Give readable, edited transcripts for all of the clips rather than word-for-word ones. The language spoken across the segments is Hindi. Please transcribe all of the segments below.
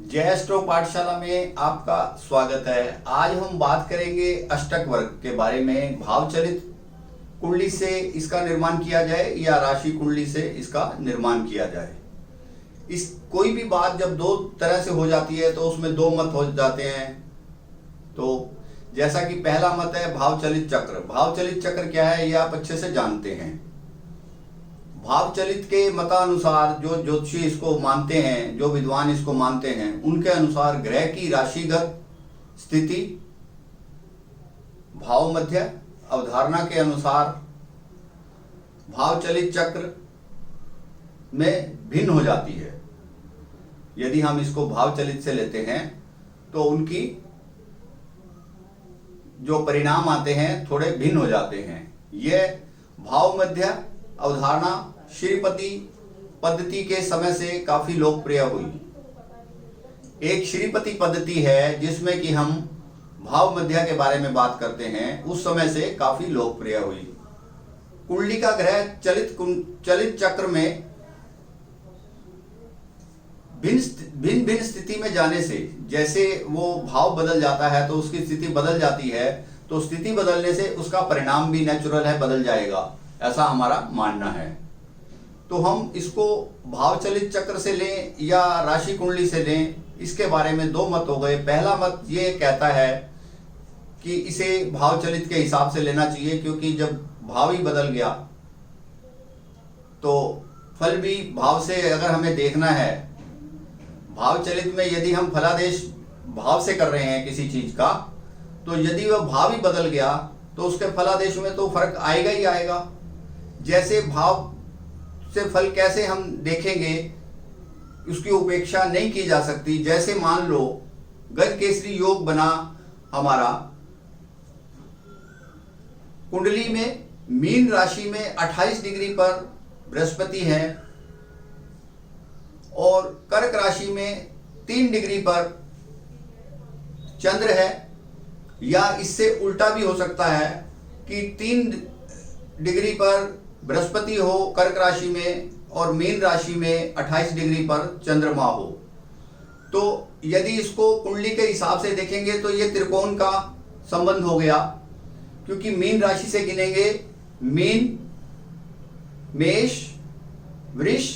जय एस्ट्रो पाठशाला में आपका स्वागत है। आज हम बात करेंगे अष्टक वर्ग के बारे में। भाव चलित कुंडली से इसका निर्माण किया जाए या राशि कुंडली से इसका निर्माण किया जाए। इस कोई भी बात जब दो तरह से हो जाती है तो उसमें दो मत हो जाते हैं। तो जैसा कि पहला मत है भाव चलित चक्र। भाव चलित चक्र क्या है ये आप अच्छे से जानते हैं। भाव चलित के मतानुसार जो ज्योतिषी इसको मानते हैं, जो विद्वान इसको मानते हैं, उनके अनुसार ग्रह की राशिगत स्थिति भाव मध्य अवधारणा के अनुसार भाव चलित चक्र में भिन्न हो जाती है। यदि हम इसको भाव चलित से लेते हैं तो उनकी जो परिणाम आते हैं थोड़े भिन्न हो जाते हैं। यह भाव मध्य अवधारणा श्रीपति पद्धति के समय से काफी लोकप्रिय हुई। एक श्रीपति पद्धति है जिसमें कि हम भाव मध्य के बारे में बात करते हैं, उस समय से काफी लोकप्रिय हुई। कुंडली का ग्रह चलित चक्र में भिन्न स्थिति में जाने से, जैसे वो भाव बदल जाता है तो उसकी स्थिति बदल जाती है, तो स्थिति बदलने से उसका परिणाम भी नेचुरल है, बदल जाएगा, ऐसा हमारा मानना है। तो हम इसको भाव चलित चक्र से लें या राशि कुंडली से लें, इसके बारे में दो मत हो गए। पहला मत ये कहता है कि इसे भाव चलित के हिसाब से लेना चाहिए, क्योंकि जब भाव ही बदल गया तो फल भी भाव से अगर हमें देखना है। भाव चलित में यदि हम फलादेश भाव से कर रहे हैं किसी चीज का, तो यदि वह भाव ही बदल गया तो उसके फलादेश में तो फर्क आएगा ही आएगा। जैसे भाव से फल कैसे हम देखेंगे, उसकी उपेक्षा नहीं की जा सकती। जैसे मान लो गज केसरी योग बना हमारा, कुंडली में मीन राशि में 28 डिग्री पर बृहस्पति है और कर्क राशि में 3 डिग्री पर चंद्र है, या इससे उल्टा भी हो सकता है कि 3 डिग्री पर बृहस्पति हो कर्क राशि में और मीन राशि में 28 डिग्री पर चंद्रमा हो। तो यदि इसको कुंडली के हिसाब से देखेंगे तो ये त्रिकोण का संबंध हो गया, क्योंकि मीन राशि से गिनेंगे मीन, मेष, वृष,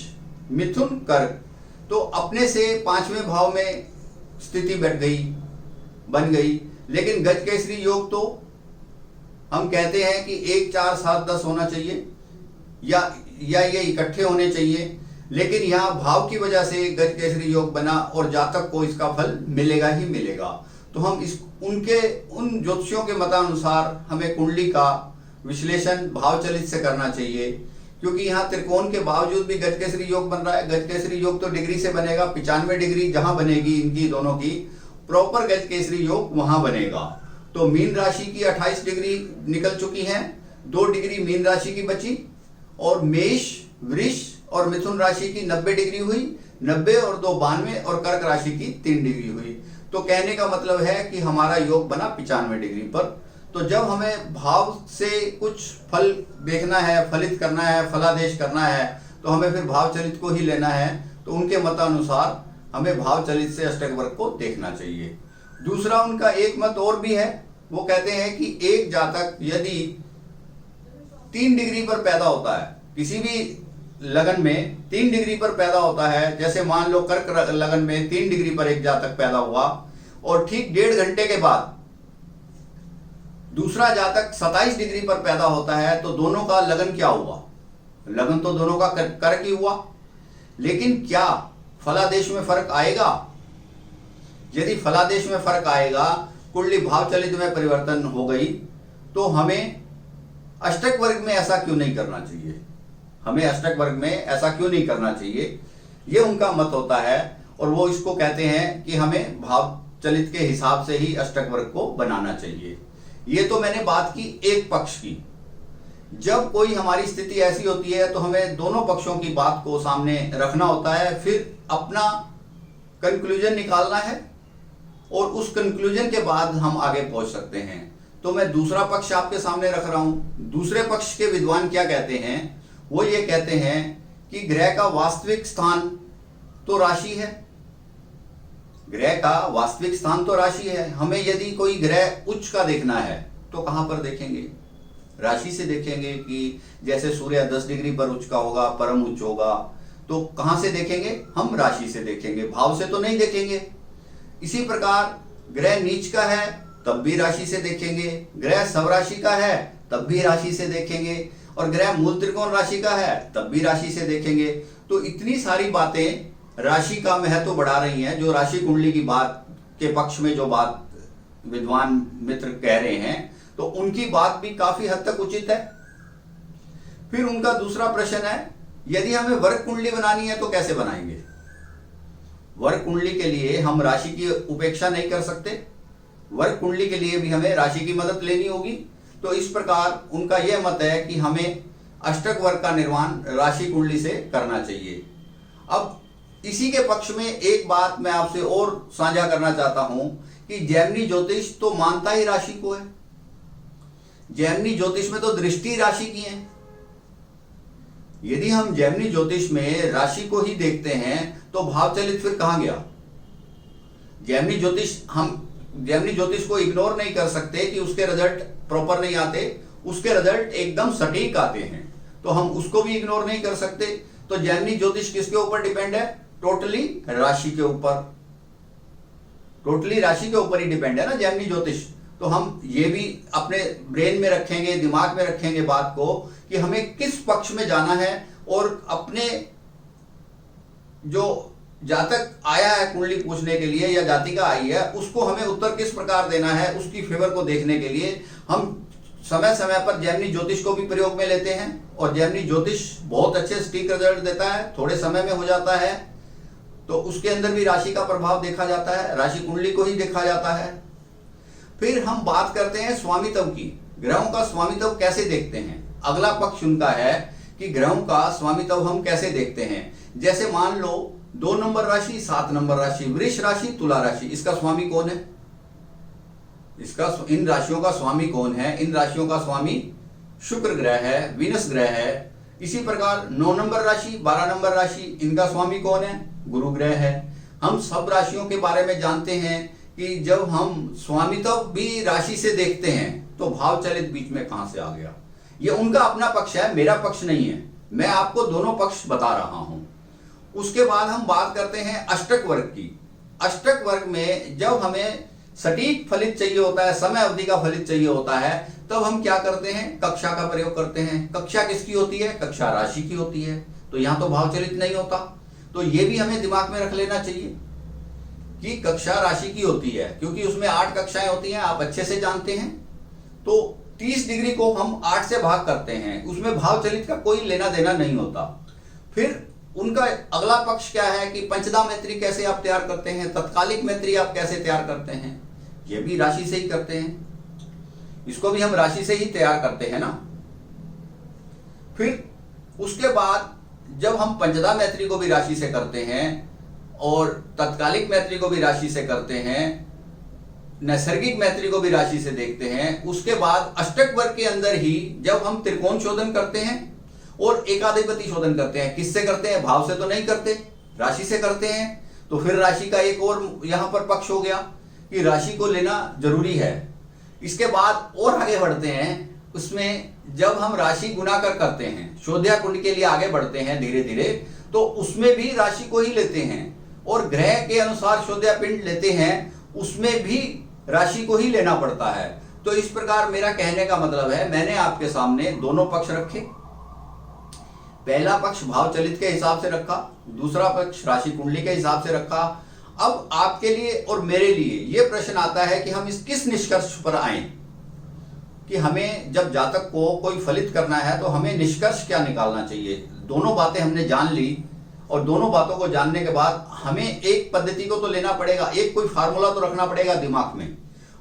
मिथुन, कर्क। तो अपने से 5वें भाव में स्थिति बन गई। लेकिन गज केसरी योग तो हम कहते हैं कि 1, 4, 7, 10 होना चाहिए या ये इकट्ठे होने चाहिए। लेकिन यहाँ भाव की वजह से गज केसरी योग बना और जातक को इसका फल मिलेगा ही मिलेगा। तो हम उन ज्योतिषियों के मतानुसार हमें कुंडली का विश्लेषण भाव चलित से करना चाहिए, क्योंकि यहाँ त्रिकोण के बावजूद भी गज केसरी योग बन रहा है। गज केसरी योग तो डिग्री से बनेगा, 95 डिग्री जहां बनेगी इनकी दोनों की प्रॉपर गज केसरी योग वहां बनेगा। तो मीन राशि की 28 डिग्री निकल चुकी है, 2 डिग्री मीन राशि की बची, और मेष, वृष और मिथुन राशि की 90 डिग्री हुई, 90 और 2 92, और कर्क राशि की 3 डिग्री हुई। तो कहने का मतलब है कि हमारा योग बना 95 डिग्री पर। तो जब हमें भाव से कुछ फल देखना है, फलित करना है, फलादेश करना है, तो हमें फिर भाव चलित को ही लेना है। तो उनके मतानुसार हमें भाव चलित से अष्टक वर्ग को देखना चाहिए। दूसरा उनका एक मत और भी है, वो कहते हैं कि एक जातक यदि 3 डिग्री पर पैदा होता है, किसी भी लगन में 3 डिग्री पर पैदा होता है, जैसे मान लो कर्क लगन में 3 डिग्री पर एक जातक पैदा हुआ और ठीक 1.5 घंटे के बाद दूसरा जातक 27 डिग्री पर पैदा होता है, तो दोनों का लगन क्या हुआ? लगन तो दोनों का कर्क ही हुआ। लेकिन क्या फलादेश में फर्क आएगा? यदि फलादेश में फर्क आएगा, कुंडली भाव चलित में परिवर्तन हो गई, तो हमें अष्टक वर्ग में ऐसा क्यों नहीं करना चाहिए? हमें अष्टक वर्ग में ऐसा क्यों नहीं करना चाहिए? ये उनका मत होता है और वो इसको कहते हैं कि हमें भाव चलित के हिसाब से ही अष्टक वर्ग को बनाना चाहिए। ये तो मैंने बात की एक पक्ष की। जब कोई हमारी स्थिति ऐसी होती है तो हमें दोनों पक्षों की बात को सामने रखना होता है, फिर अपना कंक्लूजन निकालना है और उस कंक्लूजन के बाद हम आगे पहुंच सकते हैं। तो मैं दूसरा पक्ष आपके सामने रख रहा हूं। दूसरे पक्ष के विद्वान क्या कहते हैं? वो ये कहते हैं कि ग्रह का वास्तविक स्थान तो राशि है, ग्रह का वास्तविक स्थान तो राशि है। हमें यदि कोई ग्रह उच्च का देखना है तो कहां पर देखेंगे? राशि से देखेंगे कि जैसे सूर्य 10 डिग्री पर उच्च का होगा, परम उच्च होगा, तो कहां से देखेंगे? हम राशि से देखेंगे, भाव से तो नहीं देखेंगे। इसी प्रकार ग्रह नीच का है तब भी राशि से देखेंगे, ग्रह स्वराशि का है तब भी राशि से देखेंगे, और ग्रह मूल त्रिकोण राशि का है तब भी राशि से देखेंगे। तो इतनी सारी बातें राशि का महत्व बढ़ा रही हैं। जो राशि कुंडली की बात के पक्ष में जो बात विद्वान मित्र कह रहे हैं, तो उनकी बात भी काफी हद तक उचित है। फिर उनका दूसरा प्रश्न है, यदि हमें वर्ग कुंडली बनानी है तो कैसे बनाएंगे? वर्ग कुंडली के लिए हम राशि की उपेक्षा नहीं कर सकते, वर्ग कुंडली के लिए भी हमें राशि की मदद लेनी होगी। तो इस प्रकार उनका यह मत है कि हमें अष्टक वर्ग का निर्माण राशि कुंडली से करना चाहिए। अब इसी के पक्ष में एक बात मैं आपसे और साझा करना चाहता हूं कि जैमिनी ज्योतिष तो मानता ही राशि को है। जैमिनी ज्योतिष में तो दृष्टि राशि की है। यदि हम जैमिनी ज्योतिष में राशि को ही देखते हैं तो भाव चलित फिर कहां गया? जैमिनी ज्योतिष को इग्नोर नहीं कर सकते कि उसके रिजल्ट प्रॉपर नहीं आते, उसके रिजल्ट एकदम सटीक आते हैं, तो हम उसको भी इग्नोर नहीं कर सकते। तो जैमिनी ज्योतिष किसके ऊपर डिपेंड है? टोटली राशि के ऊपर, टोटली राशि के ऊपर ही डिपेंड है ना जैमिनी ज्योतिष। तो हम ये भी अपने ब्रेन में रखेंगे, दिमाग में रखेंगे बात को कि हमें किस पक्ष में जाना है, और अपने जो जातक आया है कुंडली पूछने के लिए या जातिका आई है, उसको हमें उत्तर किस प्रकार देना है, उसकी फेवर को देखने के लिए हम समय समय पर जैमिनी ज्योतिष को भी प्रयोग में लेते हैं। और जैमिनी ज्योतिष बहुत अच्छे सटीक रिजल्ट देता है, थोड़े समय में हो जाता है। तो उसके अंदर भी राशि का प्रभाव देखा जाता है, राशि कुंडली को ही देखा जाता है। फिर हम बात करते हैं स्वामित्व की, ग्रहों का स्वामित्व कैसे देखते हैं। अगला पक्ष उनका है कि ग्रहों का स्वामित्व हम कैसे देखते हैं। जैसे मान लो 2 नंबर राशि, 7 नंबर राशि, वृष राशि, तुला राशि, इसका स्वामी कौन है? इन राशियों का स्वामी कौन है? इन राशियों का स्वामी शुक्र ग्रह है, वीनस ग्रह है। इसी प्रकार 9 नंबर राशि, 12 नंबर राशि, इनका स्वामी कौन है? गुरु ग्रह है। हम सब राशियों के बारे में जानते हैं कि जब हम स्वामित्व भी राशि से देखते हैं तो भाव चलित बीच में कहां से आ गया? ये उनका अपना पक्ष है, मेरा पक्ष नहीं है। मैं आपको दोनों पक्ष बता रहा हूं। उसके बाद हम बात करते हैं अष्टक वर्ग की। अष्टक वर्ग में जब हमें सटीक फलित चाहिए होता है, समय अवधि का फलित चाहिए होता है, तब हम क्या करते हैं? कक्षा का प्रयोग करते हैं। कक्षा किसकी होती है? कक्षा राशि की होती है। तो यहां तो भाव चलित नहीं होता। तो ये भी हमें दिमाग में रख लेना चाहिए कि कक्षा राशि की होती है, क्योंकि उसमें 8 कक्षाएं होती हैं, आप अच्छे से जानते हैं। तो 30 डिग्री को हम 8 से भाग करते हैं, उसमें भाव चलित का कोई लेना देना नहीं होता। फिर उनका अगला पक्ष क्या है कि पंचदा मैत्री कैसे आप तैयार करते हैं, तत्कालिक मैत्री आप कैसे तैयार करते हैं? ये भी राशि से ही करते हैं, इसको भी हम राशि से ही तैयार करते हैं ना। फिर उसके बाद जब हम पंचदा मैत्री को भी राशि से करते हैं और तत्कालिक मैत्री को भी राशि से करते हैं, नैसर्गिक मैत्री को भी राशि से देखते हैं, उसके बाद अष्टक वर्ग के अंदर ही जब हम त्रिकोण शोधन करते हैं और एकाधिपति शोधन करते हैं, किससे करते हैं? भाव से तो नहीं करते, राशि से करते हैं। तो फिर राशि का एक और यहां पर पक्ष हो गया कि राशि को लेना जरूरी है। इसके बाद और आगे बढ़ते हैं, उसमें जब हम राशि गुना कर करते हैं, शोध्या कुंड के लिए आगे बढ़ते हैं धीरे धीरे, तो उसमें भी राशि को ही लेते हैं, और ग्रह के अनुसार शोध्या पिंड लेते हैं, उसमें भी राशि को ही लेना पड़ता है। तो इस प्रकार मेरा कहने का मतलब है, मैंने आपके सामने दोनों पक्ष रखे। पहला पक्ष भाव चलित के हिसाब से रखा, दूसरा पक्ष राशि कुंडली के हिसाब से रखा। अब आपके लिए और मेरे लिए यह प्रश्न आता है कि हम इस किस निष्कर्ष पर आए कि हमें जब जातक को कोई फलित करना है तो हमें निष्कर्ष क्या निकालना चाहिए। दोनों बातें हमने जान ली, और दोनों बातों को जानने के बाद हमें एक पद्धति को तो लेना पड़ेगा, एक कोई फार्मूला तो रखना पड़ेगा दिमाग में।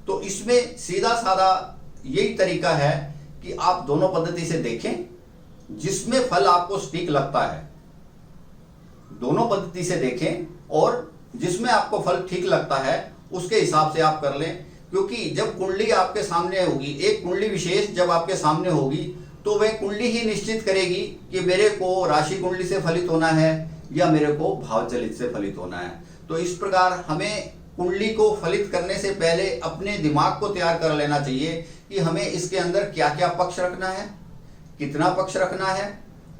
तो इसमें सीधा साधा यही तरीका है कि आप दोनों पद्धति से देखें, जिसमें फल आपको सटीक लगता है दोनों पद्धति से देखें, और जिसमें आपको फल ठीक लगता है उसके हिसाब से आप कर लें। क्योंकि जब कुंडली आपके सामने होगी, एक कुंडली विशेष जब आपके सामने होगी, तो वह कुंडली ही निश्चित करेगी कि मेरे को राशि कुंडली से फलित होना है या मेरे को भाव चलित से फलित होना है। तो इस प्रकार हमें कुंडली को फलित करने से पहले अपने दिमाग को तैयार कर लेना चाहिए कि हमें इसके अंदर क्या क्या पक्ष रखना है, कितना पक्ष रखना है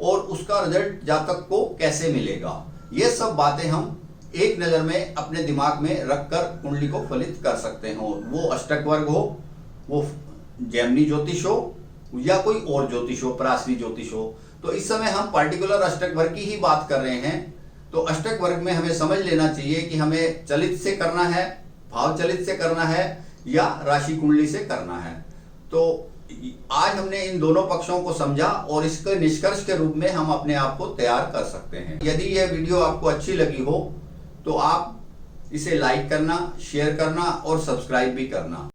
और उसका रिजल्ट जातक को कैसे मिलेगा। ये सब बातें हम एक नज़र में अपने दिमाग में रखकर कुंडली को फलित कर सकते हो। वो अष्टक वर्ग हो, वो जैमिनी ज्योतिष हो या कोई और ज्योतिष हो, पराशरी ज्योतिष हो। तो इस समय हम पर्टिकुलर अष्टक वर्ग की ही बात कर रहे हैं। तो अष्टक वर्ग में हमें समझ लेना चाहिए कि हमें चलित से करना है, भाव चलित से करना है या राशि कुंडली से करना है। तो आज हमने इन दोनों पक्षों को समझा और इसके निष्कर्ष के रूप में हम अपने आप को तैयार कर सकते हैं। यदि यह वीडियो आपको अच्छी लगी हो तो आप इसे लाइक करना, शेयर करना और सब्सक्राइब भी करना।